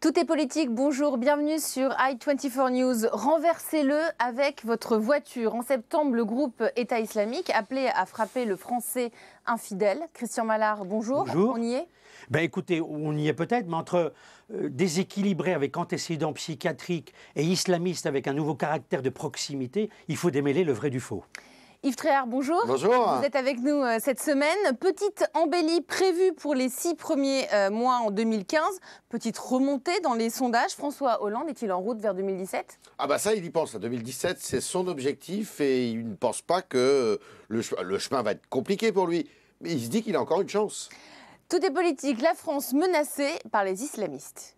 Tout est politique, bonjour, bienvenue sur i24 News. Renversez-le avec votre voiture. En septembre, le groupe État islamique appelait à frapper le Français infidèle. Christian Mallard, bonjour. Bonjour. On y est? Ben écoutez, on y est peut-être, mais entre déséquilibré avec antécédents psychiatriques et islamiste avec un nouveau caractère de proximité, il faut démêler le vrai du faux. Yves Tréhard, bonjour. Bonjour. Vous êtes avec nous cette semaine. Petite embellie prévue pour les 6 premiers mois en 2015. Petite remontée dans les sondages. François Hollande est-il en route vers 2017? Ah bah ça, il y pense. À 2017, c'est son objectif et il ne pense pas que le chemin va être compliqué pour lui. Mais il se dit qu'il a encore une chance. Tout est politique. La France menacée par les islamistes.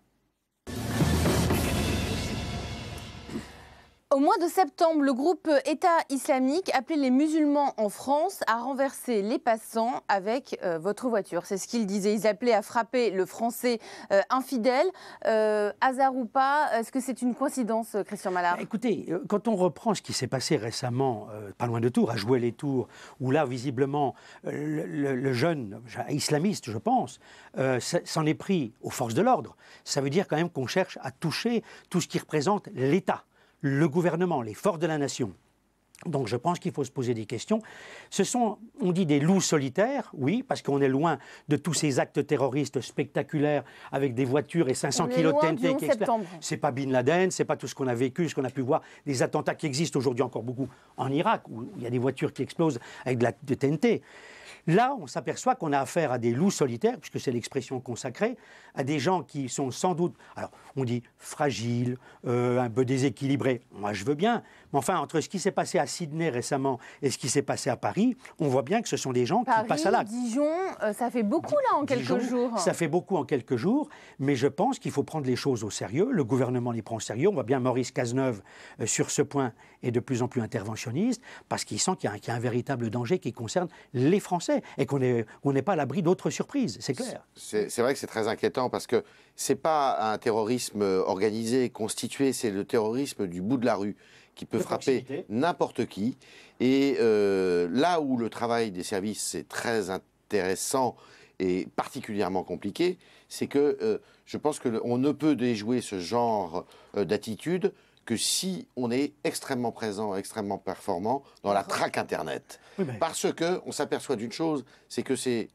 Au mois de septembre, le groupe État islamique appelait les musulmans en France à renverser les passants avec votre voiture. C'est ce qu'ils disaient. Ils appelaient à frapper le Français infidèle. Hasard ou pas, est-ce que c'est une coïncidence, Christian Mallard? Écoutez, quand on reprend ce qui s'est passé récemment, pas loin de Tours, à Jouer les Tours, où là, visiblement, le jeune islamiste, je pense, s'en est pris aux forces de l'ordre. Ça veut dire quand même qu'on cherche à toucher tout ce qui représente l'État, le gouvernement, les forces de la nation. Donc je pense qu'il faut se poser des questions. Ce sont, on dit, des loups solitaires, oui, parce qu'on est loin de tous ces actes terroristes spectaculaires avec des voitures et 500 kilos de TNT. C'est pas Bin Laden, c'est pas tout ce qu'on a vécu, ce qu'on a pu voir, des attentats qui existent aujourd'hui encore beaucoup en Irak, où il y a des voitures qui explosent avec de TNT. Là, on s'aperçoit qu'on a affaire à des loups solitaires, puisque c'est l'expression consacrée, à des gens qui sont sans doute, alors on dit fragiles, un peu déséquilibrés. Moi, je veux bien. Mais enfin, entre ce qui s'est passé à Sydney récemment et ce qui s'est passé à Paris, on voit bien que ce sont des gens qui passent à l'acte. Dijon, ça fait beaucoup là en quelques jours. Ça fait beaucoup en quelques jours, mais je pense qu'il faut prendre les choses au sérieux. Le gouvernement les prend au sérieux. On voit bien Maurice Cazeneuve sur ce point est de plus en plus interventionniste, parce qu'il sent qu'il y a un véritable danger qui concerne les Français et qu'on n'est pas à l'abri d'autres surprises, c'est clair. C'est vrai que c'est très inquiétant parce que c'est pas un terrorisme organisé, constitué, c'est le terrorisme du bout de la rue qui peut frapper n'importe qui. Et là où le travail des services est très intéressant et particulièrement compliqué, c'est que je pense qu'on ne peut déjouer ce genre d'attitude que si on est extrêmement présent, extrêmement performant dans la traque Internet. Oui, mais... Parce qu'on s'aperçoit d'une chose, c'est que ces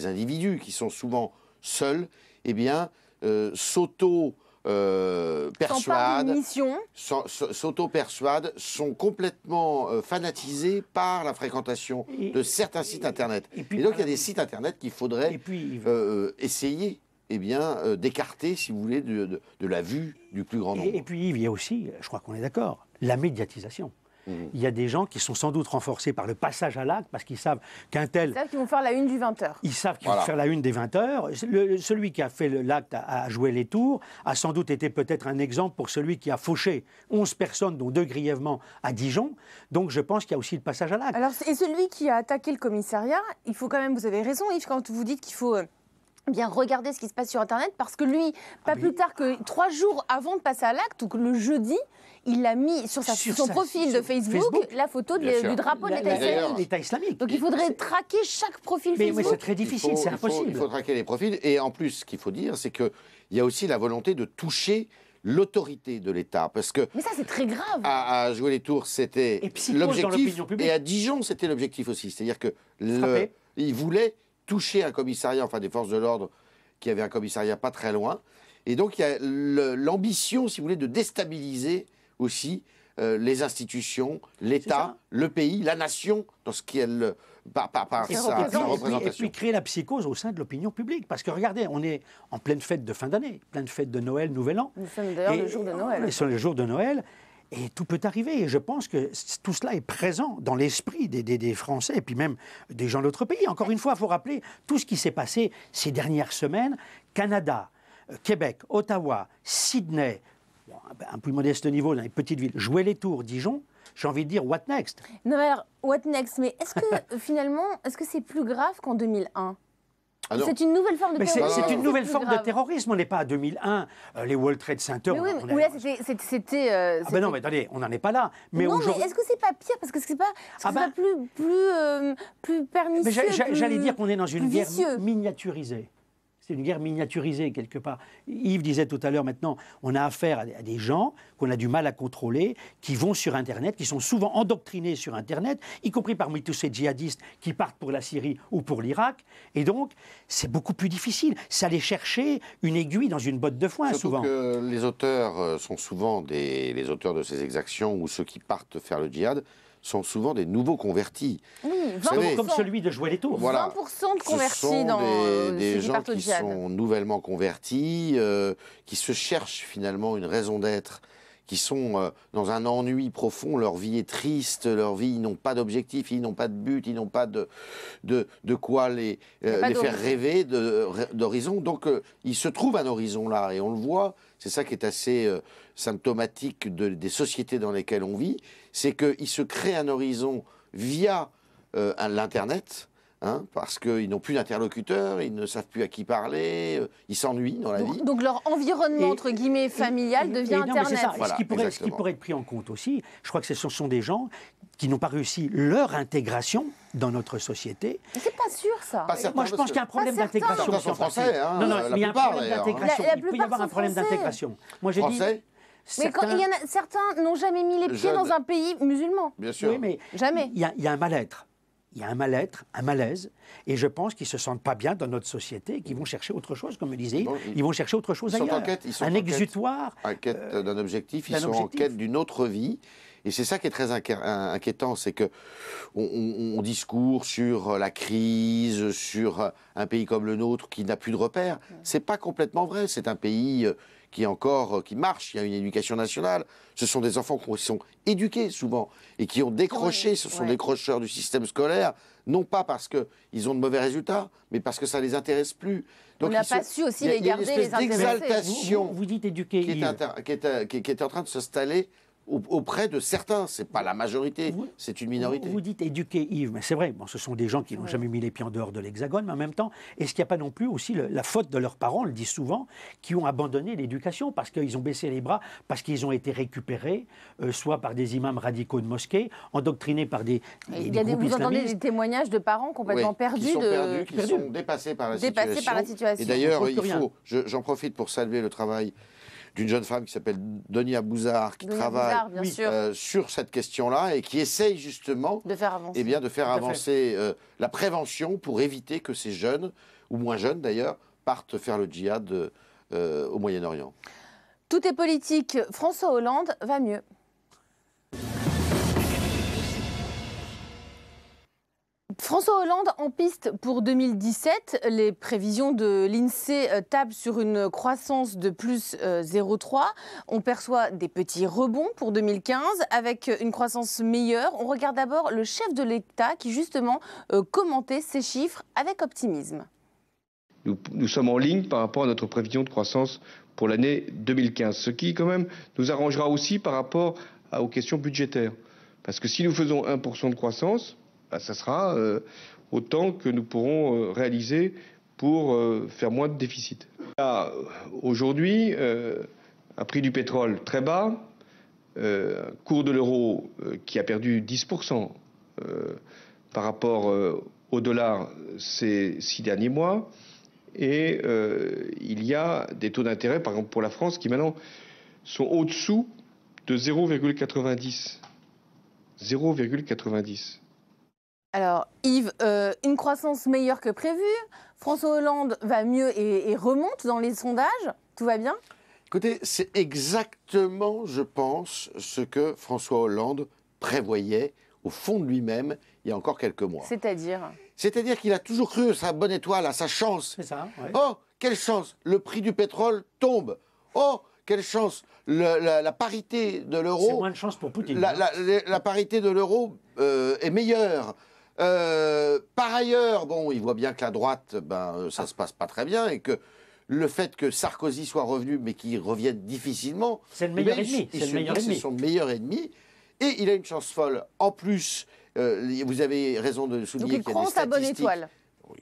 individus qui sont souvent seuls, eh bien, s'auto-persuadent, sont complètement fanatisés par la fréquentation de certains sites Internet. Et donc, il y a des sites Internet qu'il faudrait essayer d'écarter, si vous voulez, de la vue du plus grand nombre. Et puis, Yves, il y a aussi, je crois qu'on est d'accord, la médiatisation. Il y a des gens qui sont sans doute renforcés par le passage à l'acte, parce qu'ils savent qu'un tel... Ils savent qu'ils vont faire la une du 20h. Ils savent qu'ils vont faire la une des 20h. Celui qui a fait l'acte à Jouer les Tours a sans doute été peut-être un exemple pour celui qui a fauché 11 personnes, dont 2 grièvement, à Dijon. Donc je pense qu'il y a aussi le passage à l'acte. Alors, et celui qui a attaqué le commissariat, il faut quand même, vous avez raison Yves, quand vous dites qu'il faut... bien regarder ce qui se passe sur Internet, parce que lui, plus tard que 3 jours avant de passer à l'acte, ou que le jeudi, il a mis sur son profil de Facebook la photo du drapeau de l'État islamique. Donc il faudrait traquer chaque profil Facebook. Mais c'est très difficile, c'est impossible. Il faut traquer les profils. Et en plus, ce qu'il faut dire, c'est qu'il y a aussi la volonté de toucher l'autorité de l'État. Parce que mais ça, c'est très grave. À Jouer les Tours, c'était l'objectif. Et à Dijon, c'était l'objectif aussi. C'est-à-dire qu'il voulait toucher un commissariat, enfin des forces de l'ordre, qui avait un commissariat pas très loin. Et donc il y a l'ambition, si vous voulez, de déstabiliser aussi les institutions, l'État, le pays, la nation, dans ce qu'elle par sa représentation. Et puis créer la psychose au sein de l'opinion publique. Parce que regardez, on est en pleine fête de fin d'année, pleine fête de Noël, Nouvel An. Nous sommes d'ailleurs le jour de Noël. C'est le jour de Noël. Et tout peut arriver. Et je pense que tout cela est présent dans l'esprit des Français et puis même des gens de notre pays. Encore une fois, il faut rappeler tout ce qui s'est passé ces dernières semaines. Canada, Québec, Ottawa, Sydney, un plus modeste niveau dans les petites villes, Jouer les Tours, Dijon. J'ai envie de dire, what next? Non, alors, what next? Mais est-ce que finalement, est-ce que c'est plus grave qu'en 2001? C'est une nouvelle forme de terrorisme. C'est une nouvelle forme de terrorisme. On n'est pas à 2001, les World Trade Center. Oui, là, c'était... ben non, mais attendez, on n'en est pas là. Mais non, mais est-ce que c'est pas pire? Parce que c'est pas plus pernicieux. J'allais dire qu'on est dans une guerre miniaturisée. C'est une guerre miniaturisée, quelque part. Yves disait tout à l'heure, maintenant, on a affaire à des gens qu'on a du mal à contrôler, qui vont sur Internet, qui sont souvent endoctrinés sur Internet, y compris parmi tous ces djihadistes qui partent pour la Syrie ou pour l'Irak. Et donc, c'est beaucoup plus difficile. C'est aller chercher une aiguille dans une botte de foin, Surtout souvent. que les auteurs sont souvent les auteurs de ces exactions, ou ceux qui partent faire le djihad, sont souvent des nouveaux convertis. Oui, Comme celui de jouer les tours. Voilà. 20% de convertis Ce sont dans des ceux qui gens partent au qui djihad. sont nouvellement convertis, qui se cherchent finalement une raison d'être, qui sont dans un ennui profond, leur vie est triste, leur vie, ils n'ont pas d'objectif, ils n'ont pas de but, ils n'ont pas de quoi les faire rêver d'horizon. Donc il se trouve un horizon là, et on le voit, c'est ça qui est assez symptomatique des sociétés dans lesquelles on vit, c'est qu'ils se créent un horizon via l'Internet, parce qu'ils n'ont plus d'interlocuteurs, ils ne savent plus à qui parler, ils s'ennuient dans la vie. Donc leur environnement, entre guillemets, familial devient Internet. Ça. Voilà, ce qui pourrait être pris en compte aussi, je crois que ce sont des gens qui n'ont pas réussi leur intégration dans notre société. Mais c'est pas sûr, ça. Moi, je pense qu'il y a un problème d'intégration. Certains sont français, non, mais il y a un problème La d'intégration. Il peut y plupart avoir un sont problème français. d'intégration. Moi, j'ai dit... Français. Mais certains n'ont jamais mis les pieds dans un pays musulman. Bien sûr. Oui, mais Jamais. il y a un mal-être. Il y a un mal-être, un malaise, et je pense qu'ils ne se sentent pas bien dans notre société, qu'ils vont chercher autre chose, comme me disait, ils vont chercher autre chose ailleurs. Ils sont un exutoire. En quête d'un objectif, ils sont en quête d'une autre vie. Et c'est ça qui est très inquiétant, c'est que on discourt sur la crise, sur un pays comme le nôtre qui n'a plus de repères. C'est pas complètement vrai. C'est un pays qui marche. Il y a une éducation nationale. Ce sont des enfants qui sont éduqués souvent et qui ont décroché. Ce sont des crocheurs du système scolaire, non pas parce qu'ils ont de mauvais résultats, mais parce que ça les intéresse plus. Donc, on n'a pas su aussi les garder, les intéresser. D'exaltation vous dites éduquer, qui est en train de s'installer auprès de certains. C'est pas la majorité, c'est une minorité. Vous dites éduquer, Yves, mais c'est vrai, ce sont des gens qui n'ont jamais mis les pieds en dehors de l'Hexagone, mais en même temps, est-ce qu'il n'y a pas non plus aussi la faute de leurs parents, on le dit souvent, qui ont abandonné l'éducation parce qu'ils ont baissé les bras, parce qu'ils ont été récupérés, soit par des imams radicaux de mosquée, endoctrinés par des groupes islamistes. Vous entendez des témoignages de parents complètement perdus, qui sont dépassés par la situation. Et d'ailleurs, j'en profite pour saluer le travail d'une jeune femme qui s'appelle Donia Bouzard, qui travaille sur cette question-là et qui essaye justement de faire avancer la prévention pour éviter que ces jeunes, ou moins jeunes d'ailleurs, partent faire le djihad au Moyen-Orient. Tout est politique. François Hollande va mieux. François Hollande en piste pour 2017. Les prévisions de l'INSEE tablent sur une croissance de plus 0,3. On perçoit des petits rebonds pour 2015 avec une croissance meilleure. On regarde d'abord le chef de l'État qui justement commentait ces chiffres avec optimisme. Nous sommes en ligne par rapport à notre prévision de croissance pour l'année 2015, ce qui quand même nous arrangera aussi par rapport aux questions budgétaires. Parce que si nous faisons 1% de croissance, ça sera autant que nous pourrons réaliser pour faire moins de déficit. Aujourd'hui, un prix du pétrole très bas, cours de l'euro qui a perdu 10% par rapport au dollar ces 6 derniers mois, et il y a des taux d'intérêt, par exemple pour la France, qui maintenant sont au-dessous de 0,90. 0,90. Alors Yves, une croissance meilleure que prévu, François Hollande va mieux et remonte dans les sondages, tout va bien ? Écoutez, c'est exactement, je pense, ce que François Hollande prévoyait au fond de lui-même il y a encore quelques mois. C'est-à-dire qu'il a toujours cru à sa bonne étoile, à sa chance. C'est ça, ouais. Oh, quelle chance, le prix du pétrole tombe. Oh, quelle chance, la parité de l'euro... C'est moins de chance pour Poutine. La parité de l'euro est meilleure. Par ailleurs, bon, il voit bien que la droite, ça se passe pas très bien et que le fait que Sarkozy soit revenu, mais qu'il revienne difficilement, c'est le meilleur ennemi. C'est son meilleur ennemi. Et il a une chance folle. En plus, vous avez raison de souligner qu'il y a des statistiques. Donc il croit en sa bonne étoile.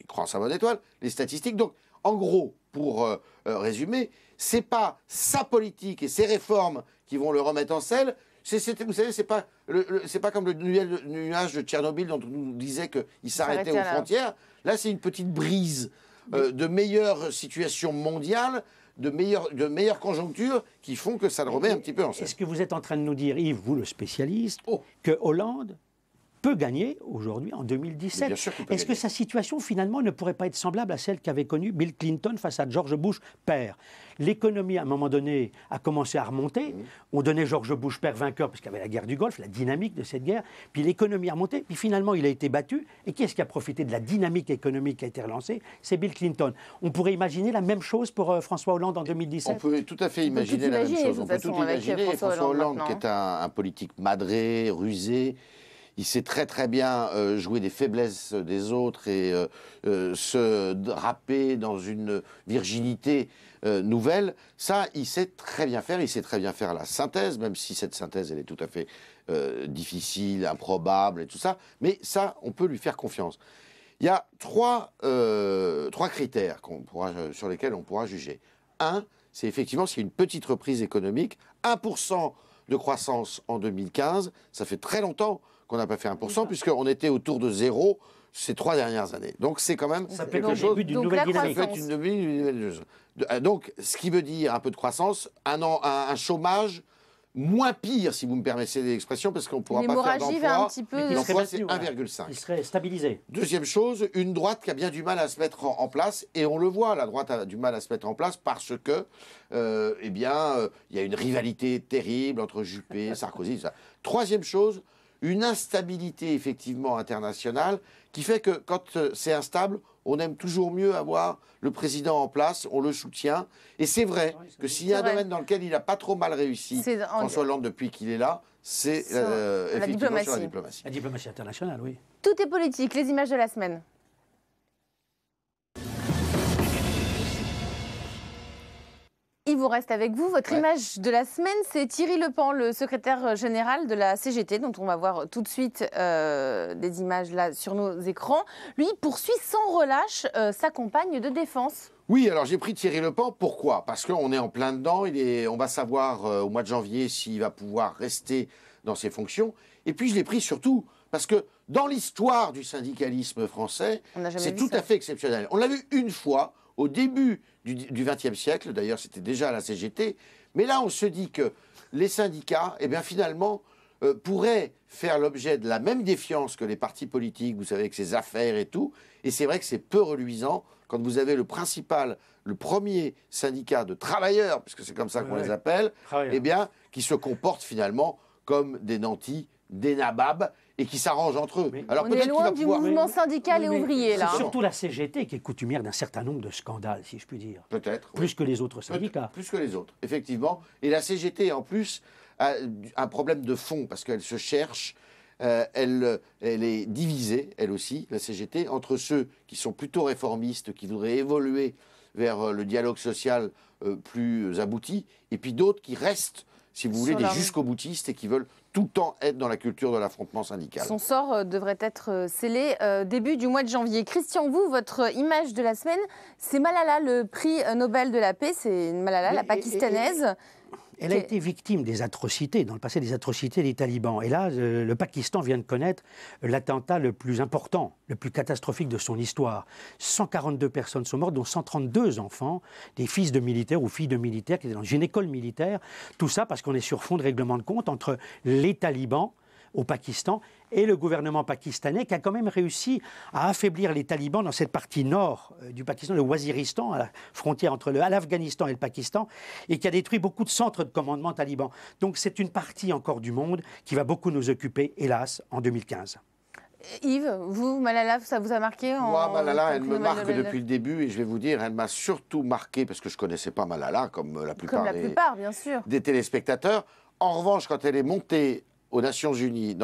Il croit en sa bonne étoile. Les statistiques. Donc, en gros, pour résumer, c'est pas sa politique et ses réformes qui vont le remettre en selle. Vous savez, c'est pas comme le nuage de Tchernobyl dont on nous disait qu'il s'arrêtait aux frontières. Là, c'est une petite brise de meilleures situations mondiales, de meilleures conjonctures qui font que ça le remet un petit peu en scène. Est-ce que vous êtes en train de nous dire, Yves, vous le spécialiste, que Hollande peut gagner aujourd'hui en 2017. Bien sûr qu'il peut Est-ce que gagner. sa situation finalement ne pourrait pas être semblable à celle qu'avait connue Bill Clinton face à George Bush père? L'économie à un moment donné a commencé à remonter. On donnait George Bush père vainqueur parce qu'il y avait la guerre du Golfe, la dynamique de cette guerre. Puis l'économie a remonté. Puis finalement il a été battu. Et qui est-ce qui a profité de la dynamique économique qui a été relancée? C'est Bill Clinton. On pourrait imaginer la même chose pour François Hollande en 2017? On peut tout à fait imaginer la même chose. On peut tout imaginer. François Hollande, qui est un politique madré, rusé, il sait très très bien jouer des faiblesses des autres et se draper dans une virginité nouvelle. Ça, il sait très bien faire. Il sait très bien faire la synthèse, même si cette synthèse, elle est tout à fait difficile, improbable et tout ça. Mais ça, on peut lui faire confiance. Il y a trois critères sur lesquels on pourra juger. Un, c'est effectivement s'il y a une petite reprise économique. 1% de croissance en 2015, ça fait très longtemps qu'on n'a pas fait 1%, puisqu'on était autour de 0 ces 3 dernières années. Donc c'est quand même ça peut quelque être le chose... début d'une nouvelle dynamique. Ça peut être une nouvelle... Donc, ce qui veut dire un peu de croissance, un chômage moins pire, si vous me permettez l'expression, parce qu'on ne pourra pas faire L'hémorragie va un d'emploi. petit peu... L'emploi, c'est Voilà. 1,5. Il serait stabilisé. Deuxième chose, une droite qui a bien du mal à se mettre en place, et on le voit, la droite a du mal à se mettre en place parce que, il y a une rivalité terrible entre Juppé, Sarkozy, tout ça. Troisième chose, une instabilité effectivement internationale qui fait que quand c'est instable, on aime toujours mieux avoir le président en place, on le soutient. Et c'est vrai que s'il y a un domaine dans lequel il n'a pas trop mal réussi, François Hollande, depuis qu'il est là, c'est effectivement sur la diplomatie. La diplomatie internationale, oui. Tout est politique, les images de la semaine. Il vous reste avec vous. Votre image de la semaine, c'est Thierry Lepant, le secrétaire général de la CGT, dont on va voir tout de suite des images là sur nos écrans. Lui poursuit sans relâche sa campagne de défense. Oui, alors j'ai pris Thierry Lepant. Pourquoi? Parce qu'on est en plein dedans. On va savoir au mois de janvier s'il va pouvoir rester dans ses fonctions. Et puis je l'ai pris surtout parce que dans l'histoire du syndicalisme français, c'est tout à fait exceptionnel. On l'a vu une fois au début du XXe siècle, d'ailleurs c'était déjà à la CGT, mais là on se dit que les syndicats, eh bien finalement, pourraient faire l'objet de la même défiance que les partis politiques, vous savez, avec ces affaires et tout, et c'est vrai que c'est peu reluisant quand vous avez le premier syndicat de travailleurs, puisque c'est comme ça qu'on les appelle, eh bien, qui se comportent finalement comme des nantis, des nababs, et qui s'arrangent entre eux. Alors, on est loin du mouvement syndical et ouvrier, là. C'est surtout la CGT qui est coutumière d'un certain nombre de scandales, si je puis dire. Peut-être. Plus que les autres syndicats. Plus que les autres, effectivement. Et la CGT, en plus, a un problème de fond, parce qu'elle se cherche, elle est divisée, elle aussi, la CGT, entre ceux qui sont plutôt réformistes, qui voudraient évoluer vers le dialogue social plus abouti, et puis d'autres qui restent, si vous voulez, des jusqu'au-boutistes et qui veulent tout le temps être dans la culture de l'affrontement syndical. Son sort devrait être scellé début du mois de janvier. Christian, vous, votre image de la semaine, c'est Malala, le prix Nobel de la paix. C'est Malala, la pakistanaise. Elle a été victime des atrocités, dans le passé, des atrocités des talibans. Et là, le Pakistan vient de connaître l'attentat le plus important, le plus catastrophique de son histoire. 142 personnes sont mortes, dont 132 enfants, des fils de militaires ou filles de militaires qui étaient dans une école militaire. Tout ça parce qu'on est sur fond de règlement de compte entre les talibans au Pakistan et le gouvernement pakistanais qui a quand même réussi à affaiblir les talibans dans cette partie nord du Pakistan, le Waziristan, à la frontière entre l'Afghanistan et le Pakistan, et qui a détruit beaucoup de centres de commandement talibans. Donc c'est une partie encore du monde qui va beaucoup nous occuper, hélas, en 2015. Yves, vous, Malala, ça vous a marqué Moi, Malala, elle me marque depuis le début, et je vais vous dire, elle m'a surtout marqué, parce que je ne connaissais pas Malala, comme la plupart, bien sûr, des téléspectateurs. En revanche, quand elle est montée aux Nations Unies,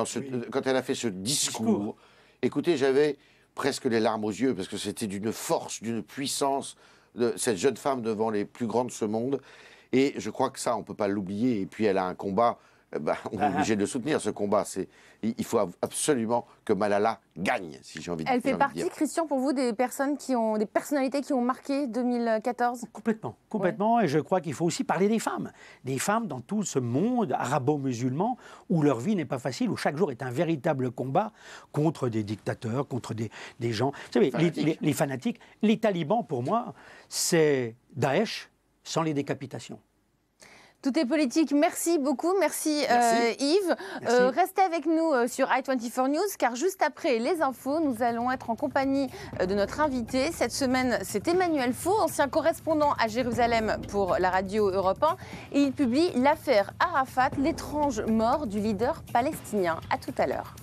quand elle a fait ce discours, écoutez, j'avais presque les larmes aux yeux, parce que c'était d'une force, d'une puissance, de cette jeune femme devant les plus grands de ce monde. Et je crois que ça, on ne peut pas l'oublier. Et puis, elle a un combat on est obligé de soutenir ce combat. Il faut absolument que Malala gagne, si j'ai envie de dire. Elle fait partie, Christian, pour vous, des personnalités qui ont marqué 2014 ? Complètement. Ouais. Et je crois qu'il faut aussi parler des femmes. Des femmes dans tout ce monde arabo-musulman où leur vie n'est pas facile, où chaque jour est un véritable combat contre des dictateurs, contre des gens. Vous savez, les fanatiques. Les talibans, pour moi, c'est Daesh sans les décapitations. Tout est politique. Merci beaucoup. Merci. Yves. Merci. Restez avec nous sur i24 News, car juste après les infos, nous allons être en compagnie de notre invité. Cette semaine, c'est Emmanuel Faux, ancien correspondant à Jérusalem pour la radio Europe 1. Et il publie l'affaire Arafat, l'étrange mort du leader palestinien. À tout à l'heure.